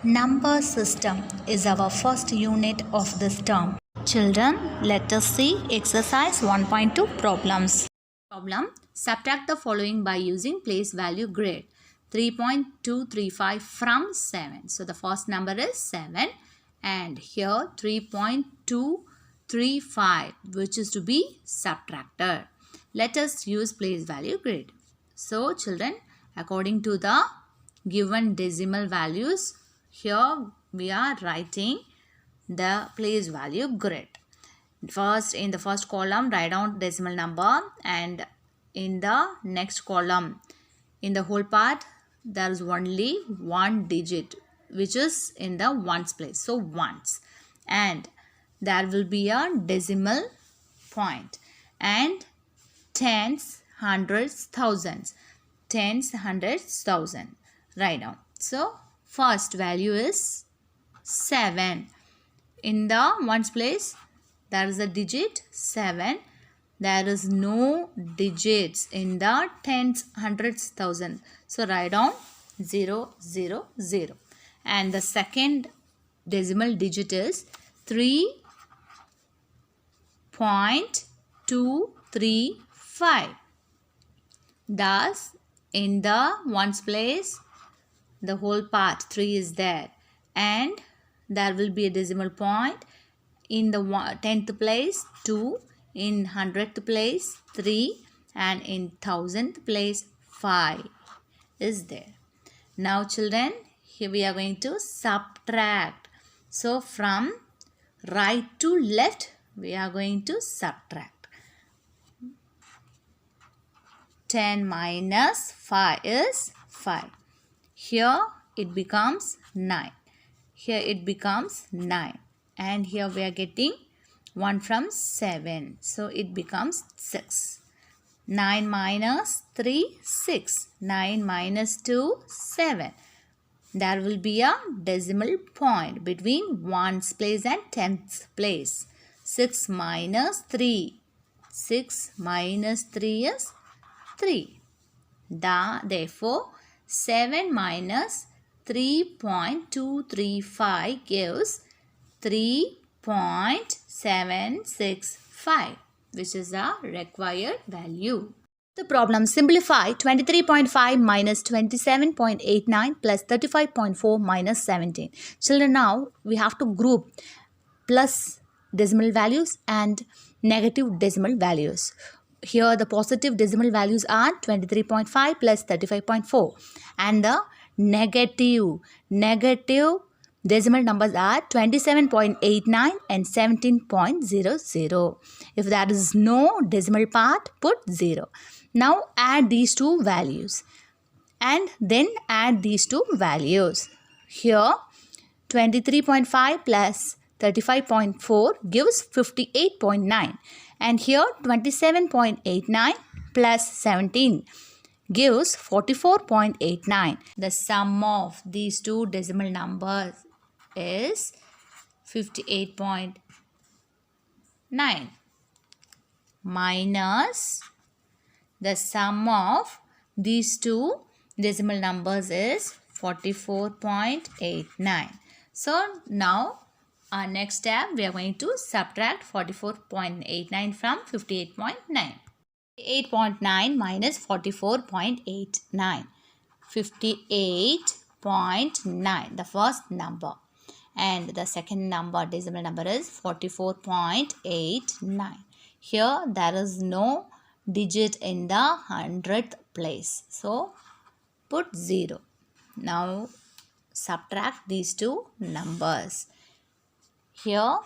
Number system is our first unit of this term. Children, let us see exercise 1.2 problems. Problem: subtract the following by using place value grid. 3.235 from 7. So the first number is 7 and here 3.235 which is to be subtracted. Let us use place value grid. So children, according to the given decimal values, here we are writing the place value grid. First, in the first column, write down decimal number, and in the next column, in the whole part, there is only one digit which is in the ones place. So ones, and there will be a decimal point, and tens, hundreds, thousands, tens, hundreds, thousand. Write down. So first value is 7. In the ones place, there is a digit 7. There is no digits in the tens, hundreds, thousand. So write down 0, 0, 0. And the second decimal digit is 3.235. Thus, in the ones place, the whole part 3 is there, and there will be a decimal point. In the 10th place 2, in 100th place 3, and in 1000th place 5 is there. Now children, here we are going to subtract. So from right to left we are going to subtract. 10 minus 5 is 5. Here it becomes 9. Here it becomes 9. And here we are getting 1 from 7. So it becomes 6. 9 minus 3, 6. 9 minus 2, 7. There will be a decimal point between 1's place and 10th place. 6 minus 3. 6 minus 3 is 3. Therefore, 7 minus 3.235 gives 3.765, which is the required value. The problem: simplify 23.5 minus 27.89 plus 35.4 minus 17. Children, now we have to group plus decimal values and negative decimal values. Here the positive decimal values are 23.5 plus 35.4, and the negative decimal numbers are 27.89 and 17.00. If there is no decimal part, put 0. Now add these two values and then add these two values. Here 23.5 plus 35.4 gives 58.9, and here 27.89 plus 17 gives 44.89. The sum of these two decimal numbers is 58.9 minus the sum of these two decimal numbers is 44.89. So now our next step, we are going to subtract 44.89 from 58.9. 58.9 minus 44.89. 58.9, the first number, and the second number, decimal number, is 44.89. Here there is no digit in the 100th place, so put 0. Now subtract these two numbers. Here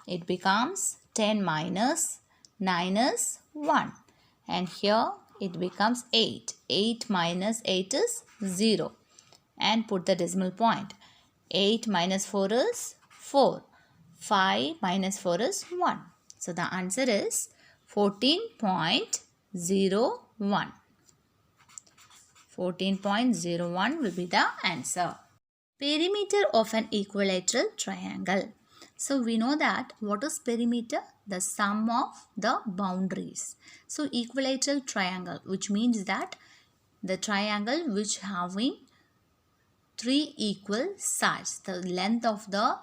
it becomes 10 minus 9 is 1, and here it becomes 8. 8 minus 8 is 0, and put the decimal point. 8 minus 4 is 4. 5 minus 4 is 1. So the answer is 14.01. 14.01 will be the answer. Perimeter of an equilateral triangle. So we know that what is perimeter? The sum of the boundaries. So equilateral triangle, which means that the triangle which having 3 equal sides. The length of the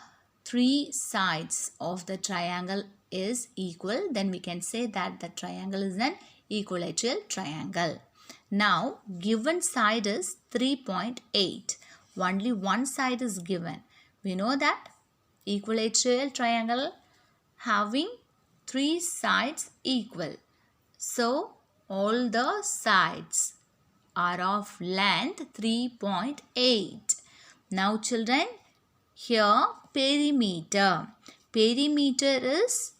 3 sides of the triangle is equal. Then we can say that the triangle is an equilateral triangle. Now, given side is 3.8. Only one side is given. We know that equilateral triangle having 3 sides equal. So, all the sides are of length 3.8. Now children, here perimeter. Perimeter is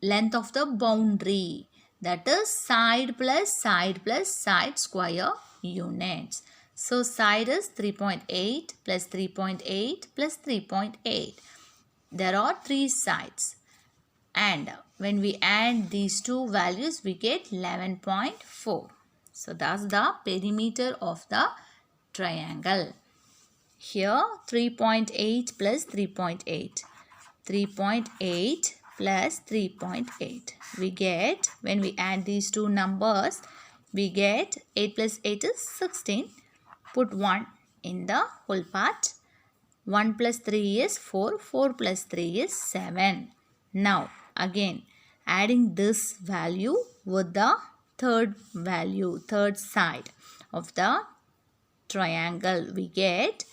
length of the boundary. That is side plus side plus side square units. So side is 3.8 plus 3.8 plus 3.8. There are 3 sides. And when we add these two values, we get 11.4. So that's the perimeter of the triangle. Here 3.8 plus 3.8. 3.8 plus 3.8. We get, when we add these two numbers, we get 8 plus 8 is 16. Put 1 in the whole part. 1 plus 3 is 4. 4 plus 3 is 7. Now again adding this value with the third value, third side of the triangle, we get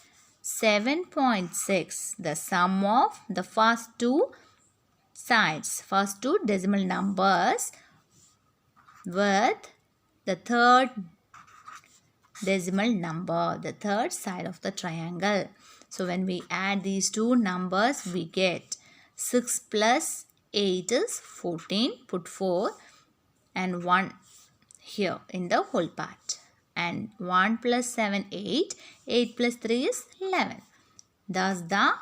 7.6. The sum of the first two sides, first two decimal numbers with the third decimal number, the third side of the triangle. So when we add these two numbers, we get 6 plus 8 is 14. Put 4 and 1 here in the whole part. And 1 plus 7, 8. 8 plus 3 is 11. Thus the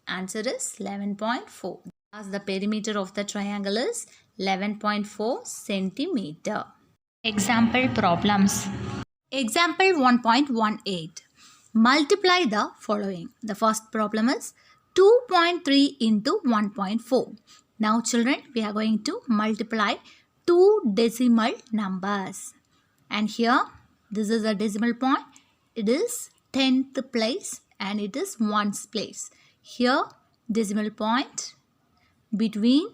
answer is 11.4. Thus the perimeter of the triangle is 11.4 centimeter. Example problems. Example 1.18. Multiply the following. The first problem is 2.3 into 1.4. Now children, we are going to multiply two decimal numbers. And here, this is a decimal point. It is 10th place and it is 1's place. Here, decimal point between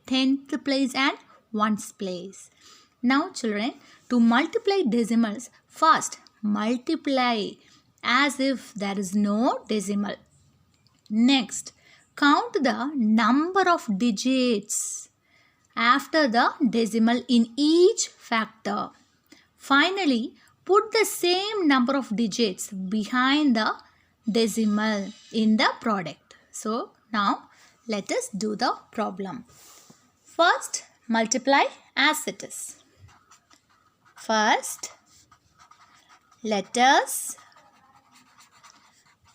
10th place and 1's place. Now children, to multiply decimals, first multiply as if there is no decimal. Next, count the number of digits after the decimal in each factor. Finally, put the same number of digits behind the decimal in the product. So, now let us do the problem. First, multiply as it is. First, let us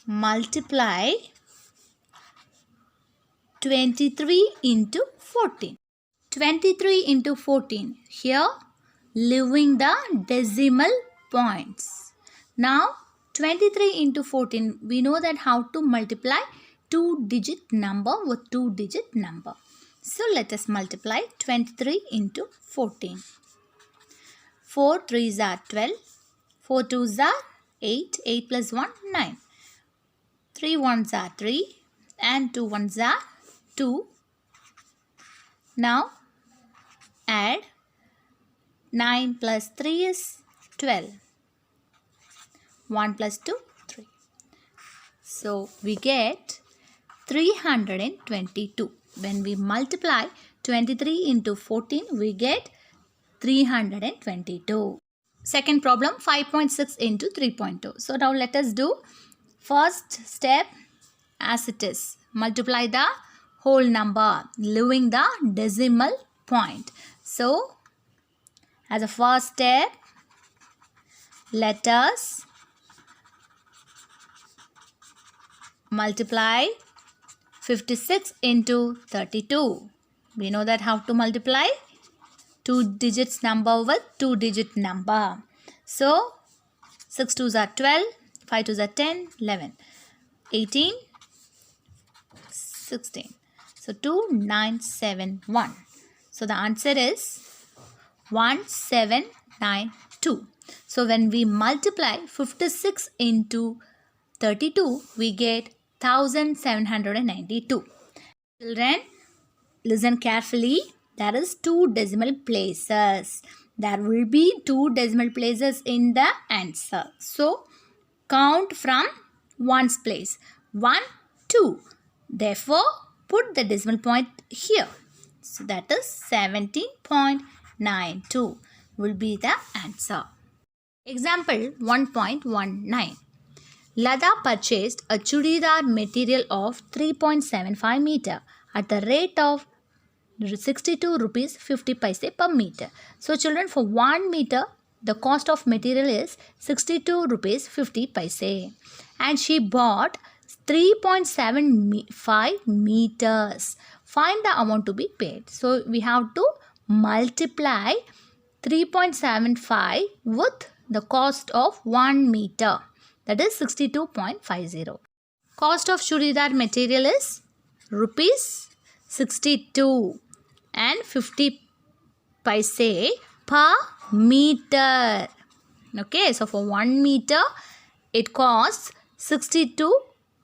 multiply 23 into 14. 23 into 14. Here, leaving the decimal points. Now, 23 into 14. We know that how to multiply two-digit number with two-digit number. So, let us multiply 23 into 14. 4 3s are 12. 4 2s are 8. 8 plus 1, 9. 3 1s are 3. And 2 1s are 2. Now, add 9 plus 3 is 12. 1 plus 2, 3. So, we get 322. When we multiply 23 into 14, we get 322. Second problem, 5.6 into 3.2. So, now let us do first step as it is. Multiply the whole number, leaving the decimal point. So, as a first step, let us multiply 56 into 32. We know that how to multiply two digits number with two digit number. So, 6 2s are 12, 5 2s are 10, 11, 18, 16. So, 2971. So, the answer is 1792. So, when we multiply 56 into 32, we get 1792. Children, listen carefully. There is 2 decimal places. There will be 2 decimal places in the answer. So, count from ones place. 1, 2. Therefore, put the decimal point here. So, that is 17.92 will be the answer. Example 1.19. Lada purchased a chudidar material of 3.75 meter at the rate of 62 rupees 50 paise per meter. So children, for 1 meter the cost of material is 62 rupees 50 paise and she bought 3.75 meters. Find the amount to be paid. So we have to multiply 3.75 with the cost of 1 meter, that is 62.50. Cost of chudidar material is rupees 62 and 50 paise per meter. Okay, so for 1 meter it costs 62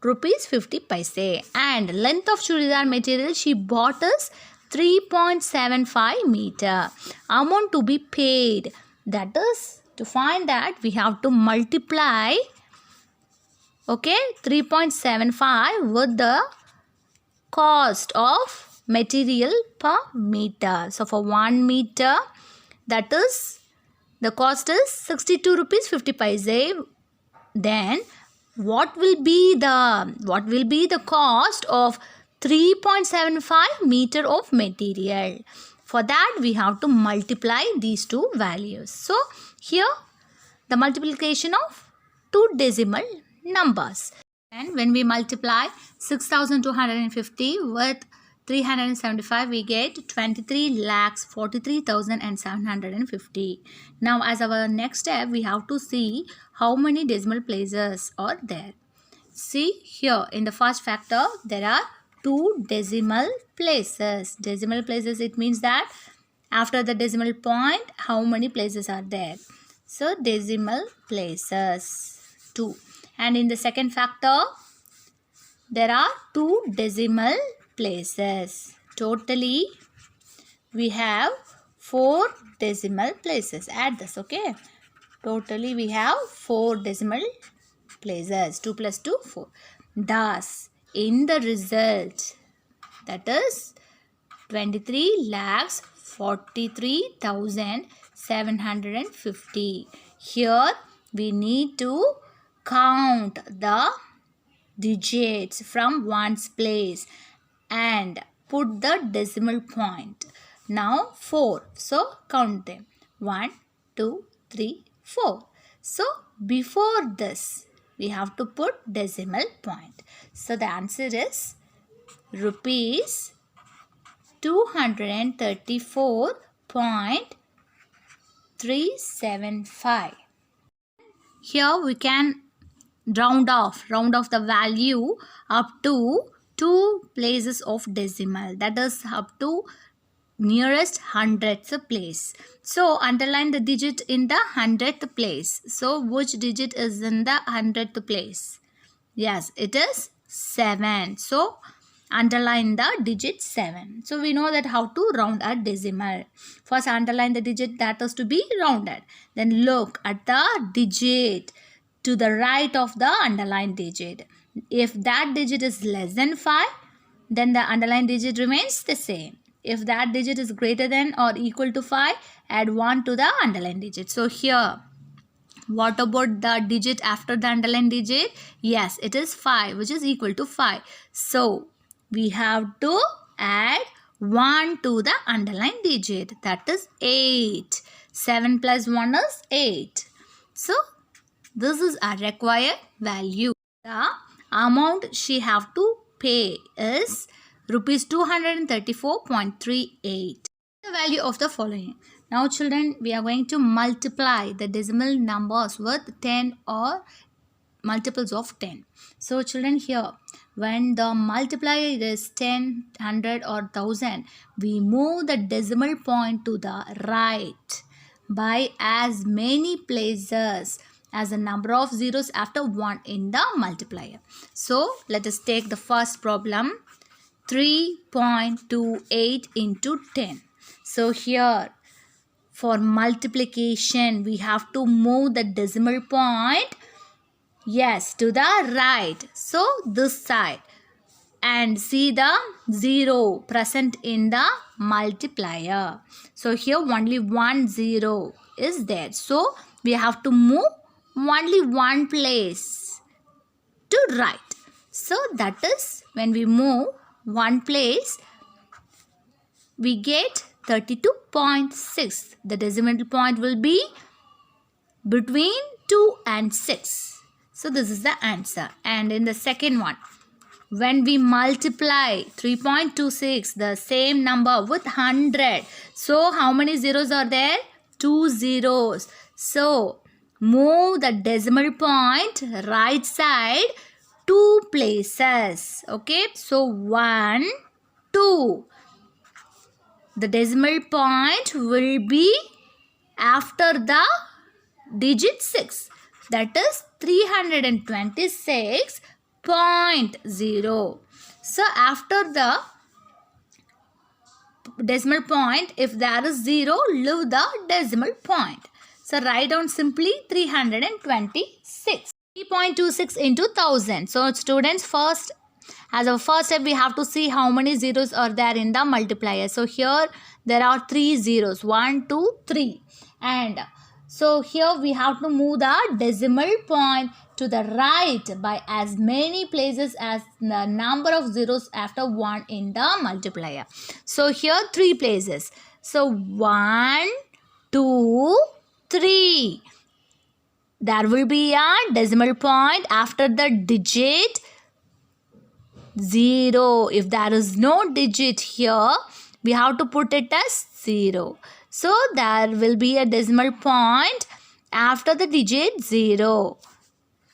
rupees 50 paise and length of chudidar material she bought is 3.75 meter. Amount to be paid, that is, to find that we have to multiply 3.75 with the cost of material per meter. So for 1 meter, that is, the cost is 62 rupees 50 paise. Then what will be the cost of 3.75 meter of material? For that we have to multiply these two values. So here the multiplication of 2 decimal numbers, and when we multiply 6250 with 375 we get 23,43,750. Now as our next step we have to see how many decimal places are there. See here in the first factor there are 2 decimal places. Decimal places, it means that after the decimal point how many places are there. So decimal places 2. And in the second factor there are 2 decimal places. Totally we have 4 decimal places. Add this, okay? Totally we have 4 decimal places. 2 plus 2, 4. Thus, in the result, that is 23,43,750. Here we need to count the digits from ones place and put the decimal point. Now 4. So count them. 1, 2, 3, 4. So before this we have to put decimal point. So the answer is rupees 234.375. Here we can round off the value up to 2 places of decimal, that is up to nearest hundredth place. So underline the digit in the 100th place. So which digit is in the 100th place? Yes, it is 7. So underline the digit 7. So we know that how to round a decimal. First underline the digit that is to be rounded. Then look at the digit to the right of the underlined digit. If that digit is less than 5, then the underlined digit remains the same. If that digit is greater than or equal to 5, add 1 to the underlined digit. So here, what about the digit after the underlined digit? Yes, it is 5, which is equal to 5. So we have to add 1 to the underlined digit. That is 8. 7 plus 1 is 8. So this is a required value. The amount she have to pay is rupees 234.38. The value of the following. Now children, we are going to multiply the decimal numbers with 10 or multiples of 10. So children, here when the multiplier is 10, 100 or 1000, we move the decimal point to the right by as many places as the number of zeros after 1 in the multiplier. So let us take the first problem. 3.28 into 10. So here for multiplication we have to move the decimal point, yes, to the right. So this side, and see the 0 present in the multiplier. So here only 1 0 is there. So we have to move only one place to right. So that is when we move one place, we get 32.6. The decimal point will be between 2 and 6. So this is the answer. And in the second one, when we multiply 3.26, the same number, with 100. So how many zeros are there? 2 zeros. So move the decimal point right side 2 places. Okay. So 1, 2. The decimal point will be after the digit 6. That is 326.0. So after the decimal point, if there is 0, leave the decimal point. So write down simply 326. 3.26 into 1000. So students, first, as our first step, we have to see how many zeros are there in the multiplier. So here there are 3 zeros. 1, 2, 3. And so here we have to move the decimal point to the right by as many places as the number of zeros after 1 in the multiplier. So here 3 places. So 1, 2, 3. There will be a decimal point after the digit 0. If there is no digit here, we have to put it as 0. So there will be a decimal point after the digit 0.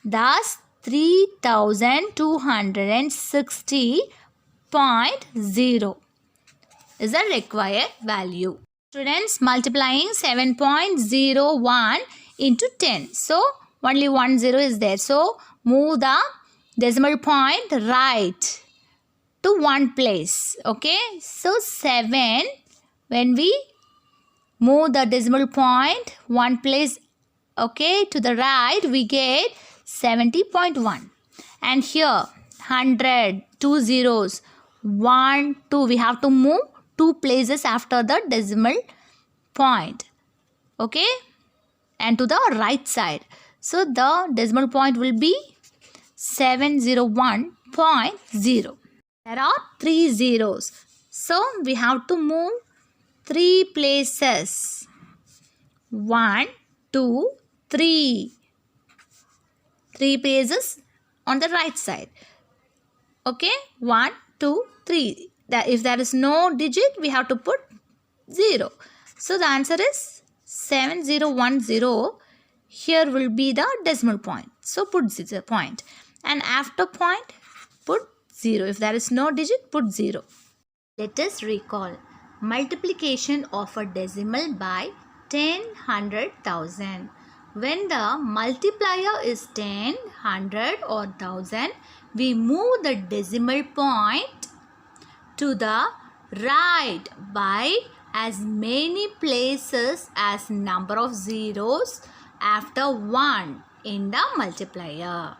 Thus 3260.0 is the required value. Students, multiplying 7.01 into 10. So only 1 0 is there. So move the decimal point right to one place. Okay. So 7, when we move the decimal point one place, okay, to the right, we get 70.1. And here 100, 2 zeros, 1, 2. We have to move 2 places after the decimal point. Okay. And to the right side. So the decimal point will be 701.0. There are 3 zeros. So we have to move 3 places. 1, 2, 3. 3 places on the right side. Okay. 1, 2, 3. If there is no digit, we have to put 0. So the answer is 7010. Here will be the decimal point. So put 0 point. And after point, put 0. If there is no digit, put 0. Let us recall multiplication of a decimal by 10, 100, 1000. When the multiplier is 10, 100 or 1000, we move the decimal point to the right by as many places as number of zeros after 1 in the multiplier.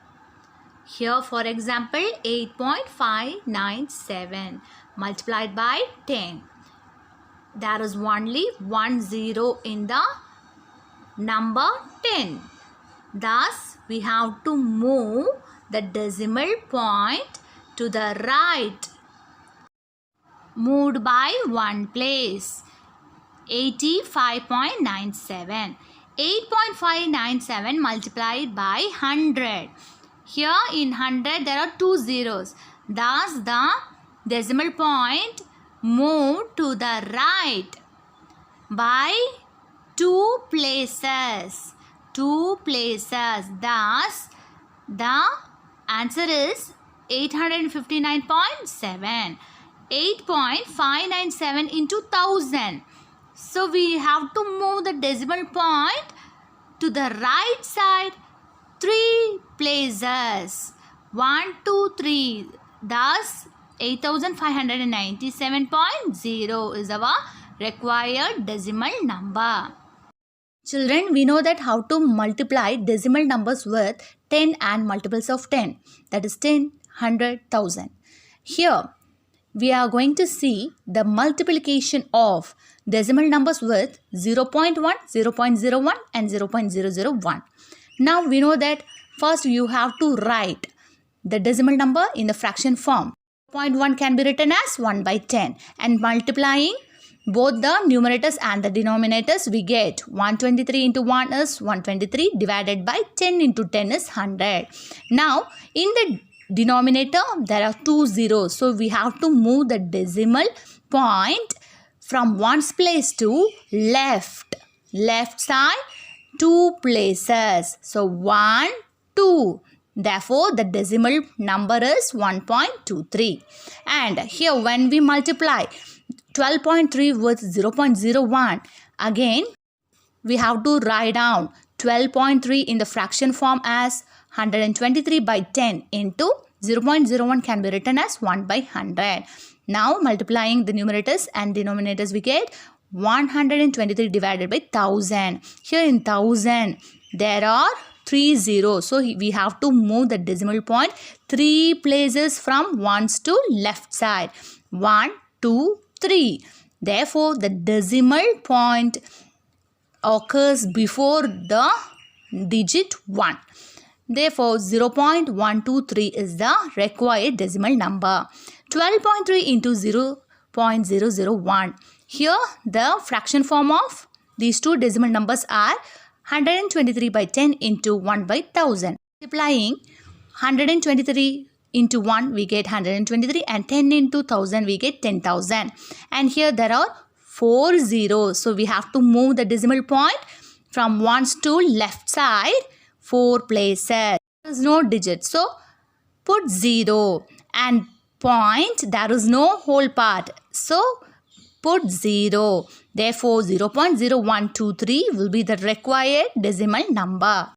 Here, for example, 8.597 multiplied by 10. There is only 1 0 in the number 10. Thus, we have to move the decimal point to the right. Moved by one place. 85.97. 8.597 multiplied by 100. Here in 100 there are 2 zeros. Thus the decimal point moved to the right by 2 places. 2 places. Thus the answer is 859.7. 8.597 into 1000. So we have to move the decimal point to the right side 3 places. 1, 2, 3. Thus, 8597.0 is our required decimal number. Children, we know that how to multiply decimal numbers with 10 and multiples of 10. That is 10, 100, 1000. Here, we are going to see the multiplication of decimal numbers with 0.1, 0.01 and 0.001. Now, we know that first you have to write the decimal number in the fraction form. 0.1 can be written as 1 by 10, and multiplying both the numerators and the denominators, we get 123 into 1 is 123 divided by 10 into 10 is 100. Now, in the denominator, there are 2 zeros. So, we have to move the decimal point from ones place to left. Left side, 2 places. So, 1, 2. Therefore, the decimal number is 1.23. And here, when we multiply 12.3 with 0.01, again, we have to write down 12.3 in the fraction form as 123 by 10 into 0.01 can be written as 1 by 100. Now, multiplying the numerators and denominators, we get 123 divided by 1000. Here in 1000, there are 3 zeros. So, we have to move the decimal point 3 places from ones to left side. 1, 2, 3. Therefore, the decimal point occurs before the digit 1. Therefore, 0.123 is the required decimal number. 12.3 into 0.001. Here, the fraction form of these two decimal numbers are 123 by 10 into 1 by 1000. Multiplying 123 into 1, we get 123, and 10 into 1000, we get 10,000. And here there are 4 zeros. So, we have to move the decimal point from ones to left side 4 places. There is no digit. So, put 0, and point, there is no whole part. So, put 0. Therefore, 0.0123 will be the required decimal number.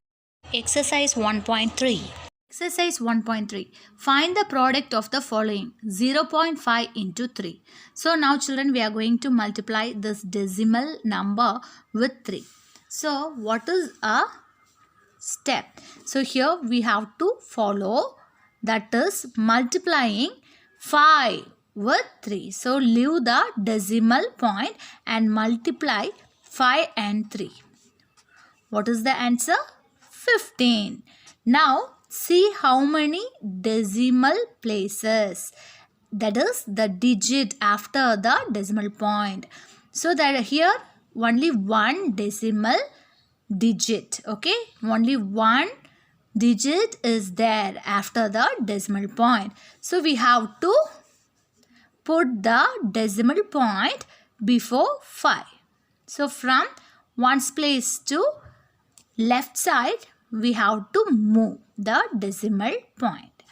Exercise 1.3. Exercise 1.3. Find the product of the following. 0.5 into 3. So, now children, we are going to multiply this decimal number with 3. So, what is a step? So, here we have to follow, that is multiplying 5 with 3. So, leave the decimal point and multiply 5 and 3. What is the answer? 15. Now, see how many decimal places, that is the digit after the decimal point. So, that here only one decimal digit. Okay, only one digit is there after the decimal point. So, we have to put the decimal point before 5. So, from ones place to left side, we have to move the decimal point.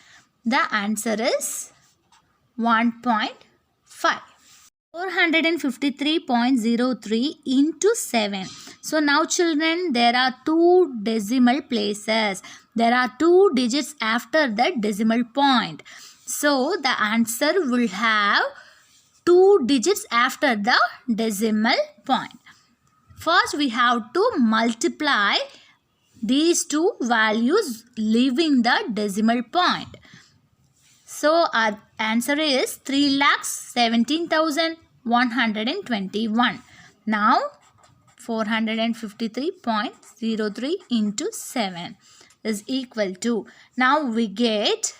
The answer is 1.5. 453.03 into 7. So, now children, there are 2 decimal places. There are 2 digits after the decimal point. So, the answer will have 2 digits after the decimal point. First, we have to multiply these two values leaving the decimal point. So, our answer is 3,17,121. Now, 453.03 into 7 is equal to, now we get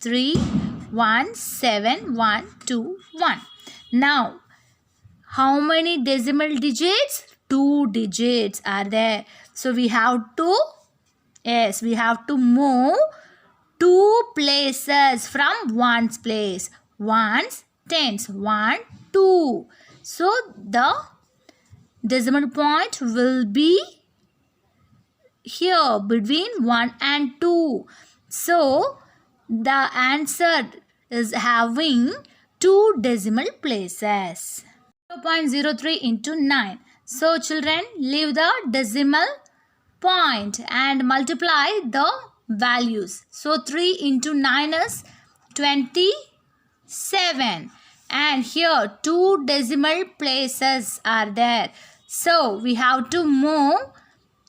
317,121. Now, how many decimal digits? 2 digits are there. So, we have to, yes, we have to move 2 places from ones place. Ones, tens, 1, 2. So, the decimal point will be here between 1 and 2. So, the answer is having 2 decimal places. 0.03 into 9. So, children, leave the decimal point and multiply the values. So 3 into 9 is 27. And here 2 decimal places are there. So we have to move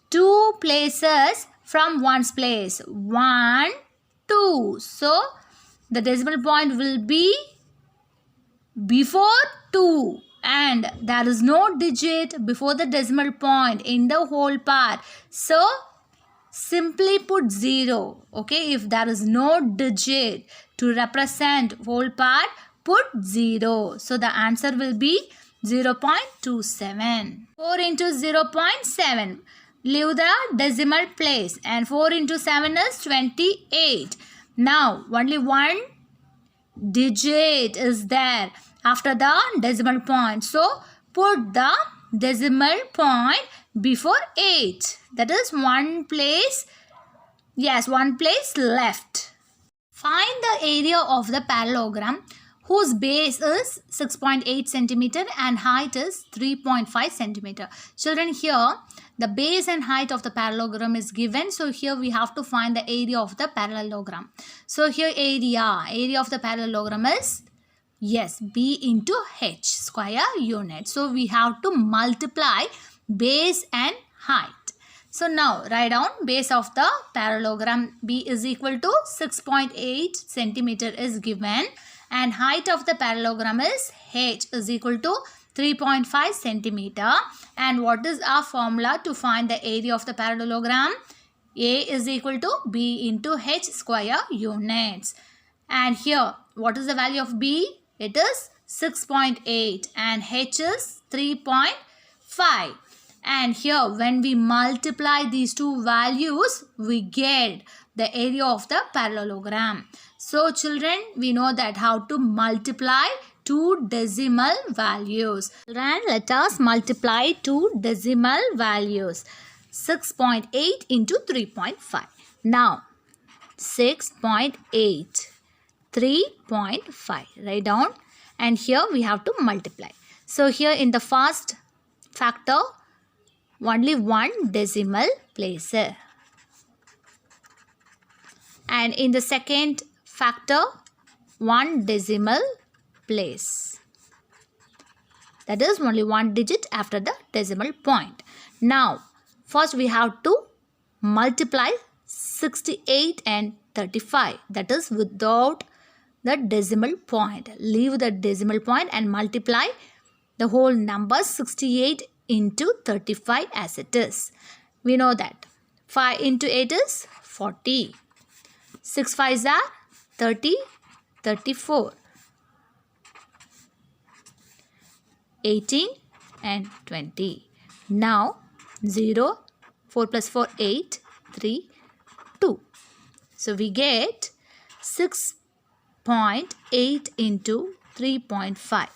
2 places from one's place. 1, 2. So the decimal point will be before 2. And there is no digit before the decimal point in the whole part. So simply put 0. Okay, if there is no digit to represent whole part, put 0. So the answer will be 0.27. 4 into 0.7. Leave the decimal place. And 4 into 7 is 28. Now only one digit is there after the decimal point. So put the decimal point before 8. That is one place. Yes, one place left. Find the area of the parallelogram whose base is 6.8 centimeter and height is 3.5 centimeter. Children, here the base and height of the parallelogram is given. So here we have to find the area of the parallelogram. So here area of the parallelogram is, yes, B into H square unit. So we have to multiply base and height. So now write down base of the parallelogram. B is equal to 6.8 centimeter is given. And height of the parallelogram is H is equal to 3.5 centimeter. And what is our formula to find the area of the parallelogram? A is equal to B into H square units. And here, what is the value of B? It is 6.8 and H is 3.5. And here, when we multiply these two values, we get the area of the parallelogram. So children, we know that how to multiply two decimal values. Children, let us multiply two decimal values. 6.8 into 3.5. Now, 6.8, 3.5. Write down. And here we have to multiply. So here in the first factor, only one decimal place. And in the second factor, one decimal place. That is only one digit after the decimal point. Now, first we have to multiply 68 and 35. That is without the decimal point. Leave the decimal point and multiply the whole number 68 into 35 as it is. We know that 5 into 8 is 40. 6 5s are 30, 34. 18 and 20. Now 0, 4 plus 4, 8, 3, 2. So we get 6.8 into 3.5.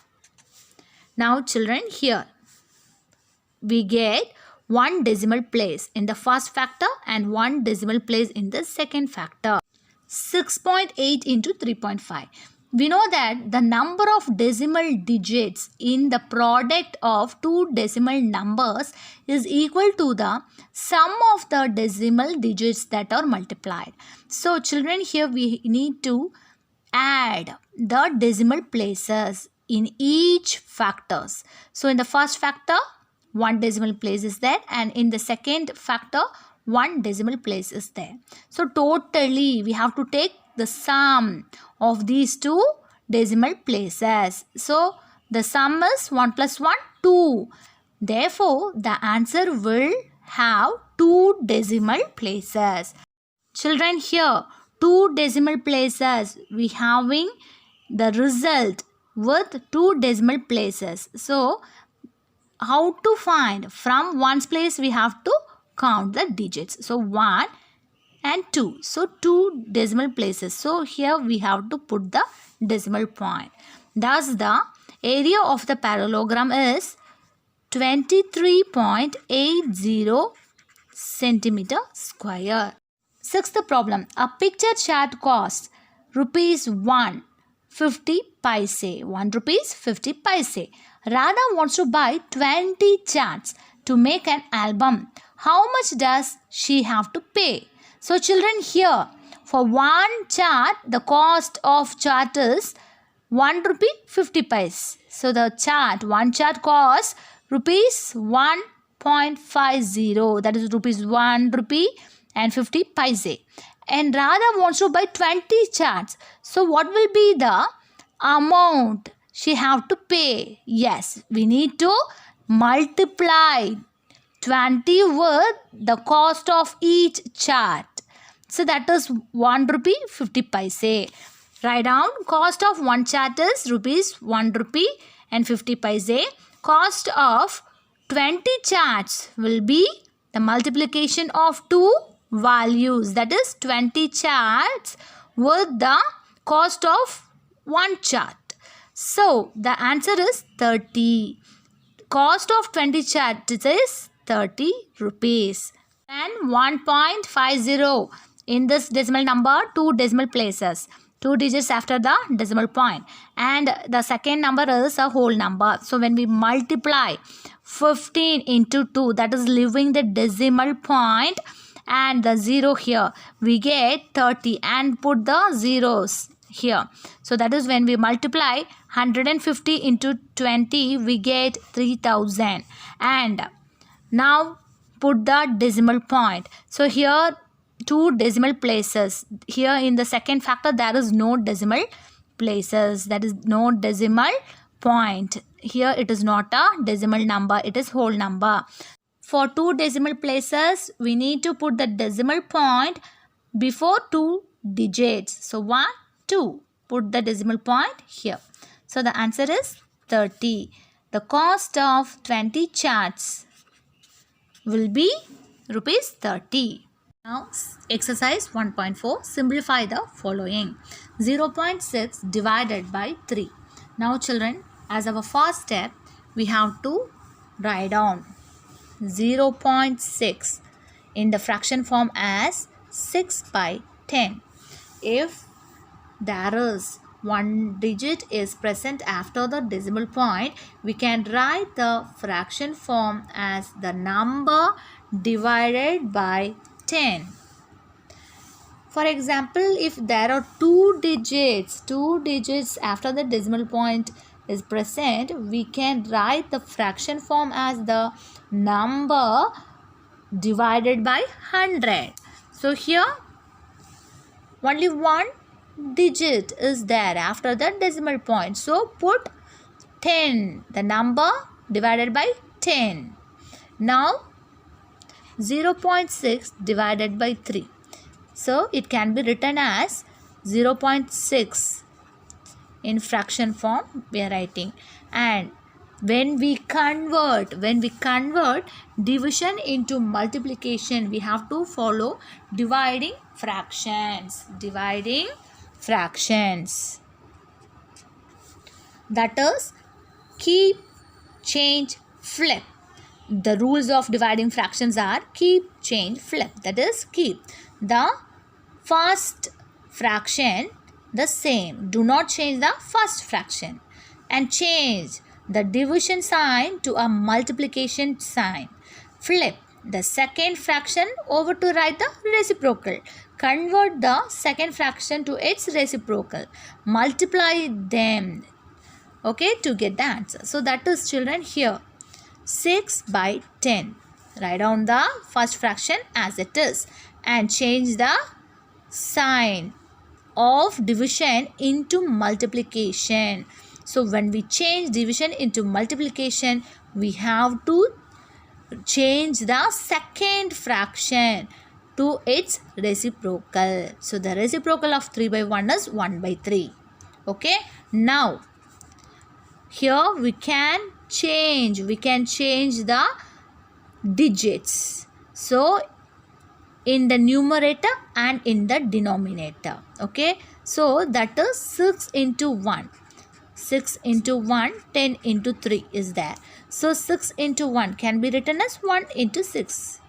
Now children, here we get one decimal place in the first factor and one decimal place in the second factor. 6.8 into 3.5. We know that the number of decimal digits in the product of two decimal numbers is equal to the sum of the decimal digits that are multiplied. So children, here we need to add the decimal places in each factors. So in the first factor, one decimal place is there, and in the second factor, one decimal place is there. So totally we have to take the sum of these two decimal places. So the sum is 1 plus 1, 2. Therefore, the answer will have two decimal places. Children, here two decimal places, we having the result with two decimal places. So how to find? From one's place we have to count the digits. So 1 and 2. So two decimal places. So here we have to put the decimal point. Thus the area of the parallelogram is 23.80 centimeter square. Sixth problem. A picture chart costs rupees 1 50 paise. 1 rupees 50 paise. Radha wants to buy 20 charts to make an album. how much does she have to pay? So children, here for one chart the cost of chart is 1 rupee 50 paise. So the one chart costs rupees 1.50, that is rupees 1 rupee and 50 paise. And Radha wants to buy 20 charts. So what will be the amount she have to pay? Yes, we need to multiply 20 with the cost of each chart. So that is 1 rupee 50 paise. Write down, cost of one chart is rupees 1 rupee and 50 paise. Cost of 20 charts will be the multiplication of two values, that is 20 charts with the cost of one chart. So the answer is 30. Cost of 20 charts is 30 rupees. And 1.50, in this decimal number, 2 decimal places, 2 digits after the decimal point, and the second number is a whole number. So when we multiply 15 into 2, that is leaving the decimal point and the 0 here, we get 30 and put the zeros here. So that is when we multiply 150 into 20, we get 3000. And now put the decimal point. So here 2 decimal places. Here in the second factor there is no decimal places, that is no decimal point. Here it is not a decimal number, it is whole number. For 2 decimal places we need to put the decimal point before 2 digits. So 1, 2. Put the decimal point here. So the answer is 30. The cost of 20 charts will be rupees 30. Now exercise 1.4, simplify the following. 0.6 divided by 3. Now children, as our first step we have to write down 0.6 in the fraction form as 6 by 10. If there is one digit is present after the decimal point, we can write the fraction form as the number divided by 10. For example, if there are 2 digits after the decimal point is present, we can write the fraction form as the number divided by 100. So here only one digit is there after the decimal point. So put 10, the number divided by 10. Now 0.6 divided by 3. So it can be written as 0.6 in fraction form we are writing. And when we convert division into multiplication, we have to follow dividing fractions. That is keep, change, flip. The rules of dividing fractions are keep, change, flip. That is keep the first fraction the same. Do not change the first fraction. And change the division sign to a multiplication sign. Flip the second fraction over to write the reciprocal. Convert the second fraction to its reciprocal. Multiply them, okay, to get the answer. So that is children here 6 by 10. Write down the first fraction as it is and change the sign of division into multiplication. So when we change division into multiplication, we have to change the second fraction to its reciprocal. So the reciprocal of 3 by 1 is 1 by 3. Okay. Now here we can change the digits. So in the numerator and in the denominator. Okay. So that is 6 into 1. 6 into 1, 10 into 3 is there. So 6 into 1 can be written as 1 into 6.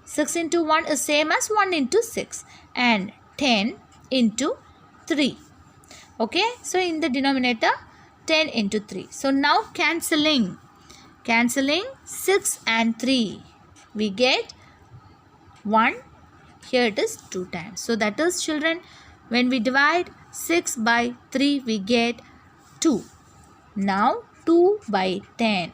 6 into 1 is same as 1 into 6. And 10 into 3. Okay. So in the denominator 10 into 3. So now cancelling 6 and 3. we get 1. Here it is 2 times. So that is, children, when we divide 6 by 3, we get 2. Now 2 by 10.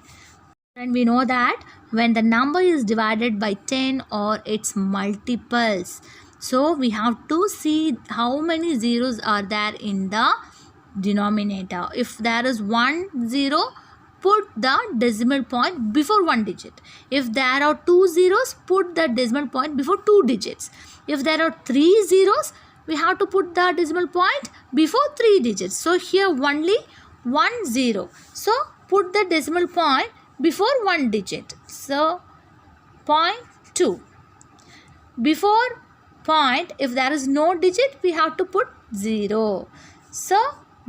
And we know that when the number is divided by 10 or its multiples, so we have to see how many zeros are there in the denominator. If there is 1 0, put the decimal point before 1 digit. If there are 2 zeros, put the decimal point before 2 digits. If there are 3 zeros, we have to put the decimal point before 3 digits. So here only 1 0. So put the decimal point before 1 digit. So 0.2. Before point, if there is no digit, we have to put 0. So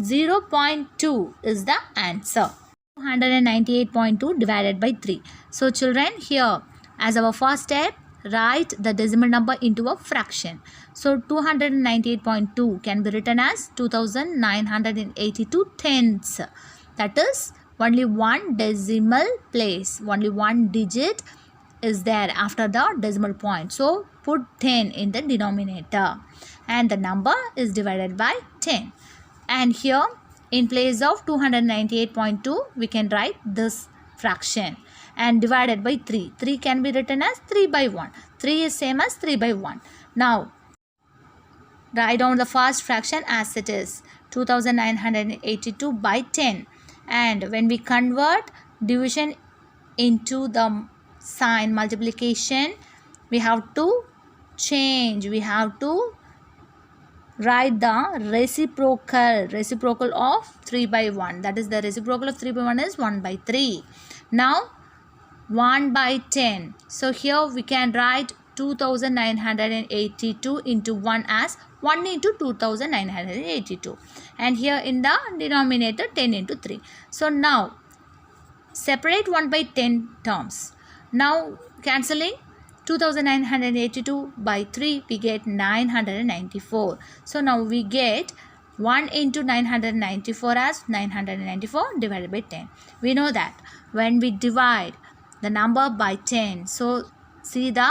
0.2 is the answer. 298.2 divided by 3. So children, here as our first step, write the decimal number into a fraction. So 298.2 can be written as 2982 tenths. That is only one decimal place, only one digit is there after the decimal point. So put 10 in the denominator and the number is divided by 10. And here in place of 298.2, we can write this fraction and divided by 3. 3 can be written as 3 by 1. 3 is same as 3 by 1. Now write down the first fraction as it is, 2982 by 10. And when we convert division into the sign multiplication, we have to change. We have to write the reciprocal of 3 by 1. That is, the reciprocal of 3 by 1 is 1 by 3. Now 1 by 10. So here we can write 2982 into 1 as 1 into 2982. And here in the denominator 10 into 3. So now separate 1 by 10 terms. Now cancelling 2982 by 3, we get 994. So now we get 1 into 994 as 994 divided by 10. We know that when we divide the number by 10, so see the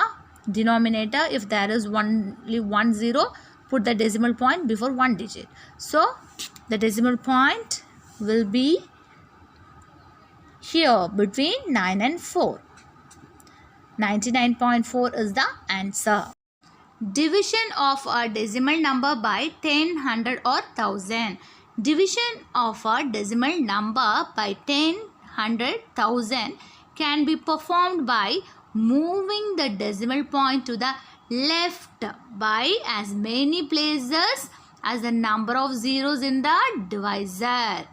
denominator, if there is only 1 0, put the decimal point before 1 digit. So the decimal point will be here between 9 and 4. 99.4 is the answer. Division of a decimal number by 10, 100 or 1000. Division of a decimal number by 10, 100, 1000 can be performed by moving the decimal point to the left by as many places as the number of zeros in the divisor.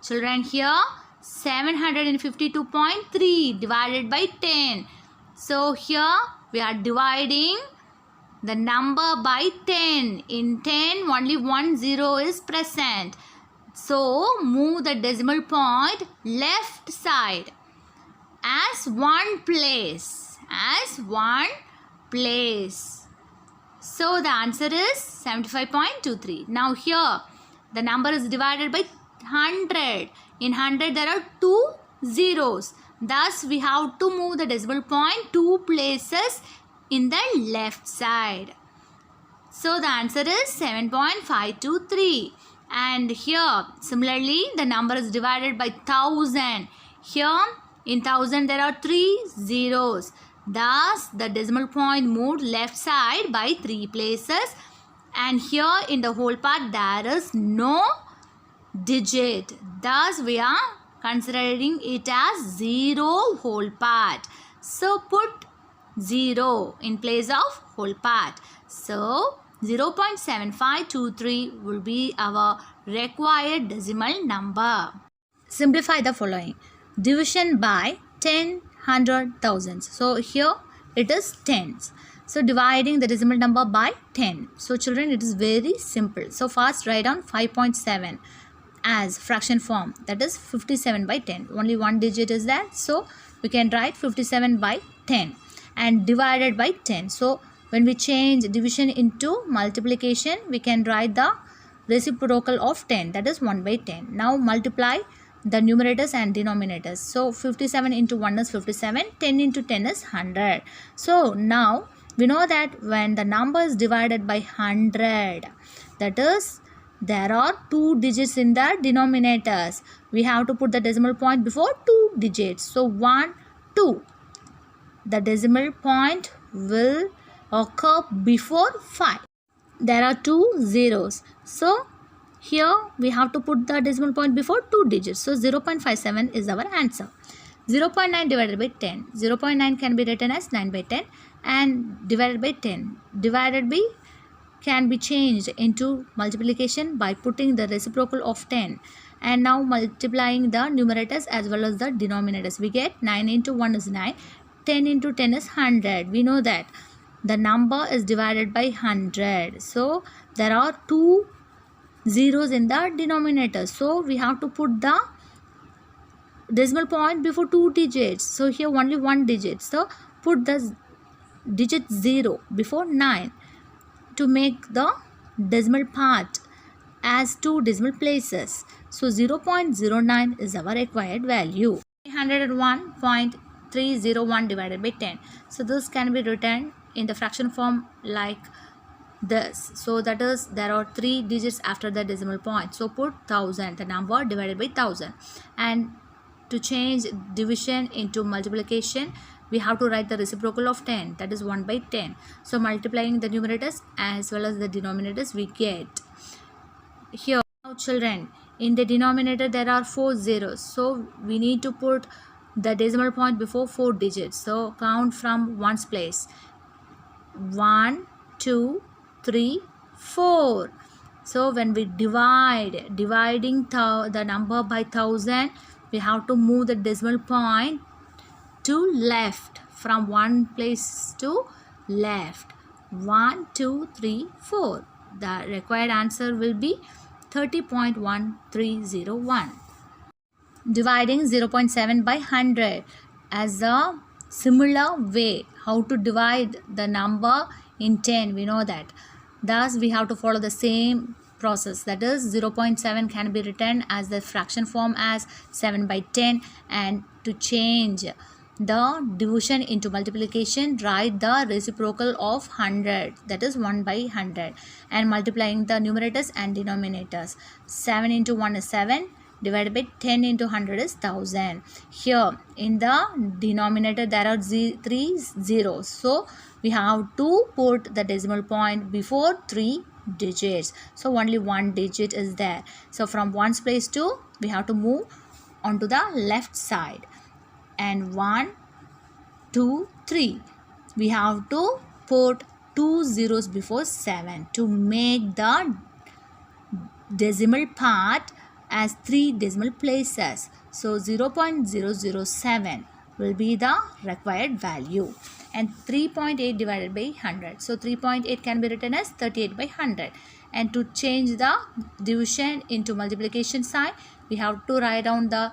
Children, here 752.3 divided by 10. So here we are dividing the number by 10. In 10 only 1 0 is present. So move the decimal point left side as one place. So the answer is 75.23. Now here the number is divided by 100. In 100 there are 2 zeros. Thus we have to move the decimal point 2 places in the left side. So the answer is 7.523. And here similarly the number is divided by 1000. Here in 1000 there are 3 zeros. Thus the decimal point moved left side by 3 places. And here in the whole part there is no digit. Thus we are considering it as 0 whole part. So put 0 in place of whole part. So 0.7523 will be our required decimal number. Simplify the following. Division by 10, 100, thousands. So here it is tens. So dividing the decimal number by 10. So children, it is very simple. So first write down 5.7 as fraction form, that is 57 by 10. Only one digit is there, so we can write 57 by 10 and divided by 10. So when we change division into multiplication, we can write the reciprocal of 10, that is 1 by 10. Now multiply the numerators and denominators. So 57 into 1 is 57, 10 into 10 is 100. So now we know that when the number is divided by 100, that is, there are 2 digits in the denominators. We have to put the decimal point before 2 digits. So 1, 2. The decimal point will occur before 5. There are 2 zeros. So here we have to put the decimal point before 2 digits. So 0.57 is our answer. 0.9 divided by 10. 0.9 can be written as 9 by 10 and divided by 10. Divided by can be changed into multiplication by putting the reciprocal of 10. And now multiplying the numerators as well as the denominators. We get 9 into 1 is 9. 10 into 10 is 100. We know that the number is divided by 100. So there are 2 zeros in the denominator. So we have to put the decimal point before 2 digits. So here only 1 digit. So put the digit 0 before 9 to make the decimal part as 2 decimal places. So 0.09 is our required value. 301.301 divided by 10. So this can be written in the fraction form like this. So that is, there are 3 digits after the decimal point. So put 1000, the number divided by 1000. And to change division into multiplication, we have to write the reciprocal of 10, that is 1 by 10. So multiplying the numerators as well as the denominators, we get here. Now children, in the denominator there are 4 zeros. So we need to put the decimal point before 4 digits. So count from ones place. 1, 2, 3, 4. So when we dividing the number by 1000, we have to move the decimal point to left, from one place to left. 1, 2, 3, 4. The required answer will be 30.1301. Dividing 0.7 by 100 as a similar way. How to divide the number in 10, we know that. Thus we have to follow the same process, that is 0.7 can be written as the fraction form as 7 by 10, and to change the division into multiplication, write the reciprocal of 100, that is 1 by 100, and multiplying the numerators and denominators. 7 into 1 is 7, divided by 10 into 100 is 1000. Here in the denominator there are 3 zeros. So we have to put the decimal point before 3 digits. So only 1 digit is there. So from ones place to, we have to move onto the left side. And 1, 2, 3. We have to put 2 zeros before 7 to make the decimal part as 3 decimal places. So 0.007 will be the required value. And 3.8 divided by 100. So 3.8 can be written as 38 by 100. And to change the division into multiplication sign, we have to write down the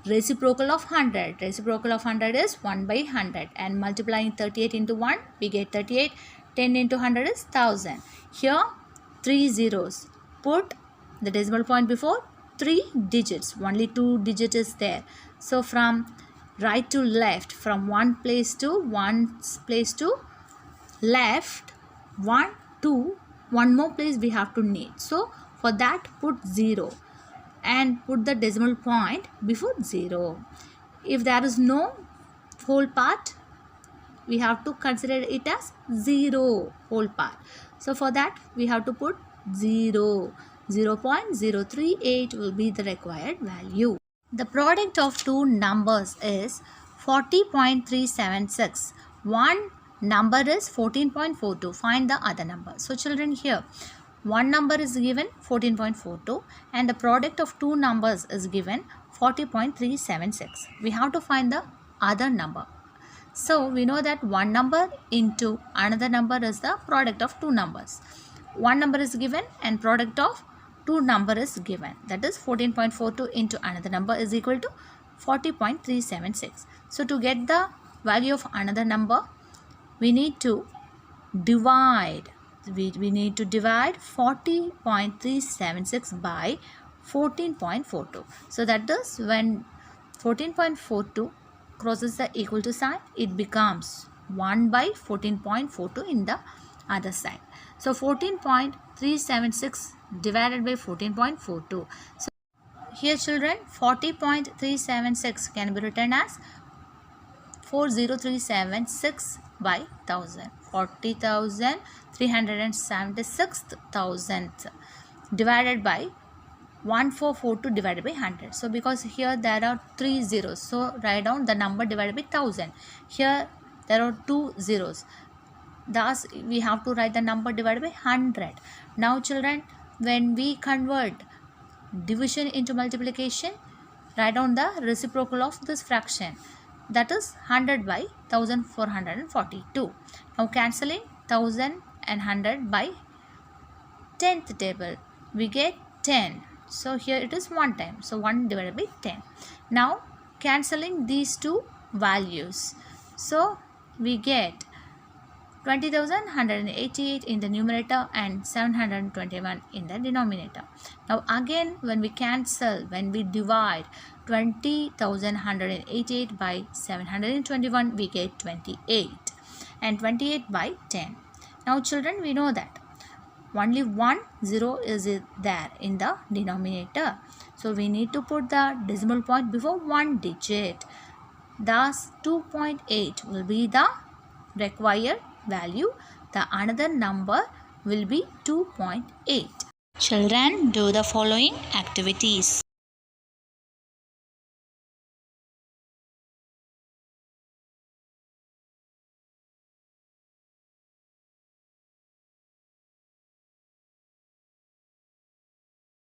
reciprocal of 100. Reciprocal of 100 is 1 by 100. And multiplying 38 into 1, we get 38. 10 into 100 is 1000. Here 3 zeros. Put the decimal point before 3 digits. Only 2 digits is there. So from right to left, from one place to left, 1, 2, one more place we have to need. So for that put 0 and put the decimal point before 0. If there is no whole part, we have to consider it as 0 whole part. So for that we have to put 0. 0.038 will be the required value. The product of two numbers is 40.376. One number is 14.42. Find the other number. So children, here one number is given 14.42 and the product of two numbers is given 40.376. We have to find the other number. So we know that one number into another number is the product of two numbers. One number is given and product of two number is given, that is 14.42 into another number is equal to 40.376. So to get the value of another number, we need to divide 40.376 by 14.42. So that is when 14.42 crosses the equal to sign, it becomes 1 by 14.42 in the other side. So 14.376 divided by 14.42. So here children, 40.376 can be written as 40376 by 1000. 40,376,000 divided by 1442 divided by 100. So because here there are 3 zeros, so write down the number divided by 1000. Here there are 2 zeros, thus we have to write the number divided by 100. Now children, when we convert division into multiplication, write down the reciprocal of this fraction, that is 100 by 1442. Now cancelling 1000 and 100 by 10th table, we get 10. So here it is 1 time, so 1 divided by 10. Now cancelling these two values, so we get 20,188 in the numerator and 721 in the denominator. Now again, when we cancel, when we divide 20,188 by 721, we get 28 and 28 by 10. Now children, we know that only 1 0 is there in the denominator, so we need to put the decimal point before one digit. Thus 2.8 will be the required value. The another number will be 2.8. Children, do the following activities.